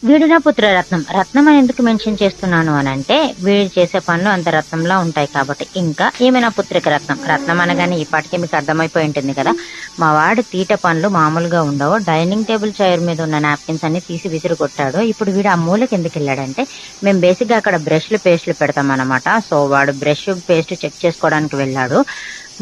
వీడు నా పుత్రరత్నం. రత్నం అని ఎందుకు మెన్షన్ చేస్తున్నాను అని అంటే వీడు చేసే పనులు అంత రత్నంలా ఉంటాయి కాబట్టి. ఇంకా ఈమె నా పుత్రిక రత్నం. రత్నం అనగానే ఇప్పటికే మీకు అర్థమైపోయి ఉంటుంది కదా. మా వాడి తీట పనులు మామూలుగా ఉండవు. డైనింగ్ టేబుల్ చైర్ మీద ఉన్న నాప్కిన్స్ అన్ని తీసి విసిరి కొట్టాడు. ఇప్పుడు వీడు ఆ మూలకి ఎందుకు వెళ్ళాడంటే, మేము బేసిక్గా అక్కడ బ్రష్లు పేస్ట్లు పెడతాం అనమాట. సో వాడు బ్రష్ పేస్ట్ చెక్ చేసుకోవడానికి వెళ్ళాడు.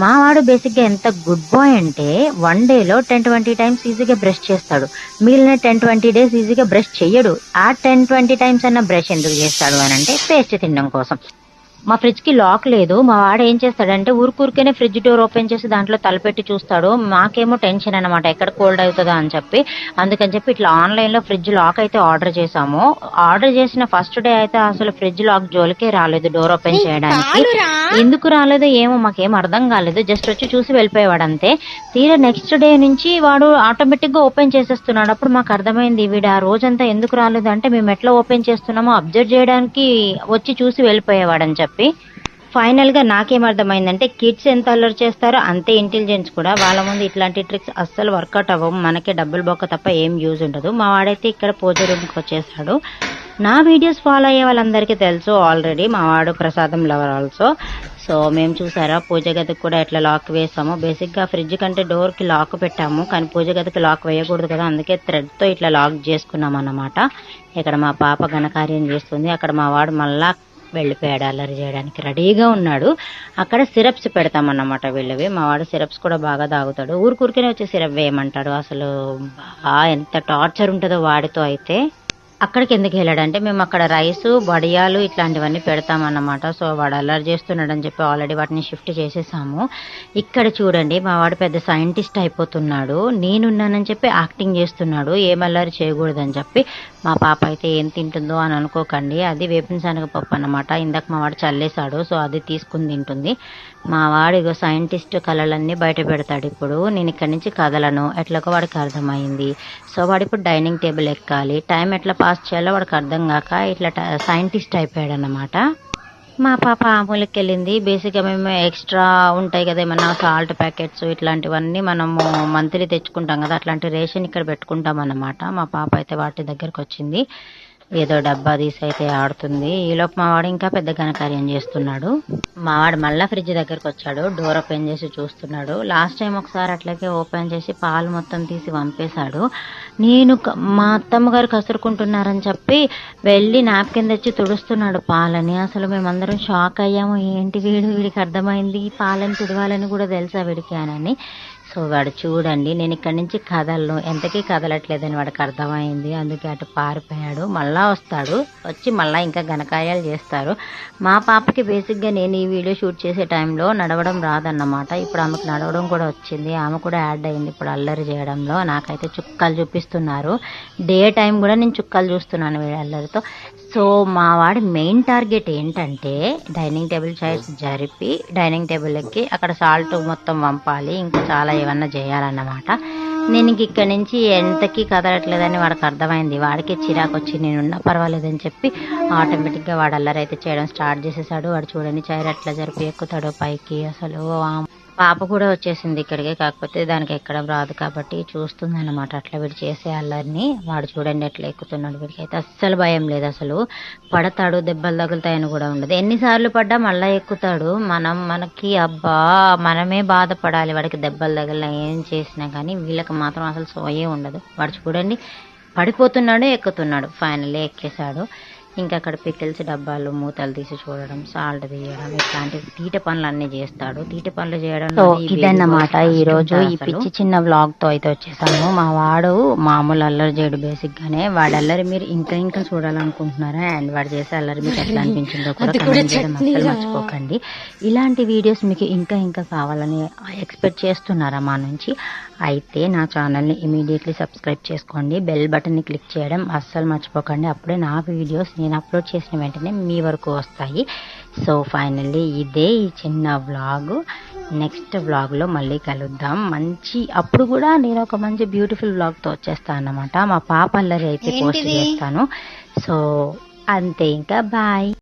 మా వాడు బేసిక్గా ఎంత గుడ్ బాయ్ అంటే 1 డేలో 10-20 టైమ్స్ ఈజీగా బ్రష్ చేస్తాడు. మిగిలిన 10-20 డేస్ ఈజీగా బ్రష్ చెయ్యడు. ఆ 10-20 టైమ్స్ అన్న బ్రష్ ఎందుకు చేస్తాడు అని అంటే పేస్ట్ తినడం కోసం. మా ఫ్రిడ్జ్ కి లాక్ లేదు. మా వాడు ఏం చేస్తాడంటే ఊరికూరికేనే ఫ్రిడ్జ్ డోర్ ఓపెన్ చేసి దాంట్లో తలపెట్టి చూస్తాడు. మాకేమో టెన్షన్ అనమాట, ఎక్కడ కోల్డ్ అవుతుందా అని చెప్పి. అందుకని చెప్పి ఇట్లా ఆన్లైన్ లో ఫ్రిడ్జ్ లాక్ అయితే ఆర్డర్ చేసాము. ఆర్డర్ చేసిన ఫస్ట్ డే అయితే అసలు ఫ్రిడ్జ్ లాక్ జోలికే రాలేదు డోర్ ఓపెన్ చేయడానికి. ఎందుకు రాలేదో ఏమో మాకేం అర్థం కాలేదు. జస్ట్ వచ్చి చూసి వెళ్ళిపోయేవాడు అంతే. తీరా నెక్స్ట్ డే నుంచి వాడు ఆటోమేటిక్ గా ఓపెన్ చేసేస్తున్నాడు. అప్పుడు మాకు అర్థమైంది వీడు ఆ రోజంతా ఎందుకు రాలేదు అంటే మేము ఎట్లా ఓపెన్ చేస్తున్నామో అబ్జర్వ్ చేయడానికి వచ్చి చూసి వెళ్ళిపోయేవాడని చెప్పి. ఫైనల్ గా నాకేం అర్థమైందంటే కిడ్స్ ఎంత అల్లరి చేస్తారో అంతే ఇంటెలిజెన్స్ కూడా. వాళ్ళ ముందు ఇట్లాంటి ట్రిక్స్ అస్సలు వర్కౌట్ అవ్వవు. మనకే డబ్బులు బొక్క తప్ప ఏం యూజ్ ఉండదు. మా వాడైతే ఇక్కడ పూజ రూమ్కి వచ్చేసాడు. నా వీడియోస్ ఫాలో అయ్యే వాళ్ళందరికీ తెలుసు ఆల్రెడీ, మా వాడు ప్రసాదం లవర్ ఆల్సో. సో మేము చూసారా పూజ గదికి కూడా ఎట్లా లాక్ వేసాము. బేసిక్గా ఫ్రిడ్జ్ కంటే డోర్కి లాక్ పెట్టాము, కానీ పూజ గదికి లాక్ వేయకూడదు కదా, అందుకే థ్రెడ్తో ఇట్లా లాక్ చేసుకున్నాం అన్నమాట. ఇక్కడ మా పాప ఘనకార్యం చేస్తుంది. అక్కడ మా వాడు మళ్ళా వెళ్ళిపోయాడు అల్లరి చేయడానికి, రెడీగా ఉన్నాడు. అక్కడ సిరప్స్ పెడతామన్నమాట వీళ్ళవి. మా వాడు సిరప్స్ కూడా బాగా తాగుతాడు. ఊరికూరికనే వచ్చి సిరప్ వేయమంటాడు. అసలు ఎంత టార్చర్ ఉంటుందో వాడితో అయితే. అక్కడికి ఎందుకు వెళ్ళాడంటే మేము అక్కడ రైస్ వడియాలు ఇట్లాంటివన్నీ పెడతామన్నమాట. సో వాడు అల్లరి చేస్తున్నాడు అని చెప్పి ఆల్రెడీ వాటిని షిఫ్ట్ చేసేసాము. ఇక్కడ చూడండి మా వాడు పెద్ద సైంటిస్ట్ అయిపోతున్నాడు. నేనున్నానని చెప్పి యాక్టింగ్ చేస్తున్నాడు, ఏం అల్లరి చేయకూడదని చెప్పి. మా పాప అయితే ఏం తింటుందో అని అనుకోకండి, అది వేపిన శనగపప్పు అన్నమాట. ఇందాక మా వాడు చల్లేశాడు, సో అది తీసుకుని తింటుంది. మా వాడు ఇగో సైంటిస్ట్ కళలన్నీ బయట పెడతాడు. ఇప్పుడు నేను ఇక్కడి నుంచి కదలను ఎట్లాగో వాడికి అర్థమైంది. సో వాడు ఇప్పుడు డైనింగ్ టేబుల్ ఎక్కాలి, టైం ఎట్లా పాస్ చేయాలో వాడికి అర్థం కాక ఇట్లా సైంటిస్ట్ అయిపోయాడు అన్నమాట. మా పాప ఆమూలకి వెళ్ళింది. బేసిక్గా మేము ఎక్స్ట్రా ఉంటాయి కదా ఏమన్నా సాల్ట్ ప్యాకెట్స్ ఇట్లాంటివన్నీ మనము మంత్లీ తెచ్చుకుంటాం కదా, అట్లాంటి రేషన్ ఇక్కడ పెట్టుకుంటాం అన్నమాట. మా పాప అయితే వాటి దగ్గరకు వచ్చింది, ఏదో డబ్బా తీసి అయితే ఆడుతుంది. ఈలోపు మా వాడు ఇంకా పెద్ద ఘనకార్యం చేస్తున్నాడు. మా వాడు మళ్ళీ ఫ్రిడ్జ్ దగ్గరకు వచ్చాడు, డోర్ ఓపెన్ చేసి చూస్తున్నాడు. లాస్ట్ టైం ఒకసారి అట్లాగే ఓపెన్ చేసి పాలు మొత్తం తీసి పంపేశాడు. నేను మా అత్తమ్మ గారు కసురుకుంటున్నారని చెప్పి వెళ్ళి నాప్కిన్ తెచ్చి తుడుస్తున్నాడు పాలని. అసలు మేమందరం షాక్ అయ్యాము, ఏంటి వీడికి అర్థమైంది పాలని తుడవాలని కూడా తెలుసా వీడికి అని. సో వాడు చూడండి నేను ఇక్కడి నుంచి కదలను, ఎంతకీ కదలట్లేదని వాడికి అర్థమైంది. అందుకే అటు పారిపోయాడు. మళ్ళా వస్తాడు, వచ్చి మళ్ళీ ఇంకా ఘనకార్యాలు చేస్తారు. మా పాపకి బేసిక్గా నేను ఈ వీడియో షూట్ చేసే టైంలో నడవడం రాదన్నమాట. ఇప్పుడు ఆమెకు నడవడం కూడా వచ్చింది, ఆమె కూడా యాడ్ అయింది ఇప్పుడు అల్లరి చేయడంలో. నాకైతే చుక్కలు చూపిస్తున్నారు, డే టైం కూడా నేను చుక్కలు చూస్తున్నాను వీడి అల్లరితో. సో మా వాడి మెయిన్ టార్గెట్ ఏంటంటే డైనింగ్ టేబుల్ చైర్స్ జరిపి డైనింగ్ టేబుల్ ఎక్కి అక్కడ సాల్ట్ మొత్తం వంపాలి, ఇంకా చాలా ఏమన్నా చేయాలన్నమాట. నేను ఇంక ఇక్కడి నుంచి ఎంతకీ కదలట్లేదని వాడికి అర్థమైంది. వాడికి చిరాకు వచ్చి నేనున్నా పర్వాలేదని చెప్పి ఆటోమేటిక్గా వాడు అల్లరి అయితే చేయడం స్టార్ట్ చేసేసాడు. వాడు చూడండి చైర్ ఎట్లా జరిపి ఎక్కుతాడో పైకి. అసలు పాప కూడా వచ్చేసింది ఇక్కడికి, కాకపోతే దానికి ఎక్కడం రాదు కాబట్టి చూస్తుంది అనమాట అట్లా వీడు చేసే అల్లరిని. వాడు చూడండి ఎట్లా ఎక్కుతున్నాడు. వీడికి అయితే అస్సలు భయం లేదు, అసలు పడతాడు దెబ్బలు తగులుతాయని కూడా ఉండదు. ఎన్నిసార్లు పడ్డా మళ్ళీ ఎక్కుతాడు. మనకి అబ్బా మనమే బాధపడాలి వాడికి దెబ్బలు తగిలినా ఏం చేసినా కానీ. వీళ్ళకి మాత్రం అసలు సోయే ఉండదు. వాడు చూడండి పడిపోతున్నాడు ఎక్కుతున్నాడు, ఫైనల్లీ ఎక్కేశాడు. ఇంకా అక్కడ పికిల్స్ డబ్బాలు మూతలు తీసి చూడడం, సాల్ట్ తీయడం, ఇట్లాంటి తీట పనులు అన్ని చేస్తాడు. తీట పనులు చేయడం ఇదన్నమాట ఈ రోజు ఈ పిచ్చి చిన్న వ్లాగ్ తో అయితే వచ్చేసాను. మా వాడు మామూలు అల్లరి చేయడు బేసిక్ గానే. వాడు అల్లరి మీరు ఇంకా చూడాలనుకుంటున్నారా, అండ్ వాడు చేసే అల్లరి మీకు ఎట్లా అనిపించిందో కూడా కమెంట్ చేయడం అసలు మర్చిపోకండి. ఇలాంటి వీడియోస్ మీకు ఇంకా కావాలని ఎక్స్పెక్ట్ చేస్తున్నారా మా నుంచి? అయితే నా ఛానల్ని ఇమీడియట్లీ సబ్స్క్రైబ్ చేసుకోండి, బెల్ బటన్ని క్లిక్ చేయడం అస్సలు మర్చిపోకండి. అప్పుడే నా వీడియోస్ నేను అప్లోడ్ చేసిన వెంటనే మీ వరకు వస్తాయి. సో ఫైనల్లీ ఇదే ఈ చిన్న వ్లాగ్. నెక్స్ట్ వ్లాగ్లో మళ్ళీ కలుద్దాం. అప్పుడు కూడా నేను ఒక మంచి బ్యూటిఫుల్ వ్లాగ్తో వచ్చేస్తాను అన్నమాట. మా పాప అల్లరి అయితే పోస్ట్ చేస్తాను. సో అంతే, ఇంకా బాయ్.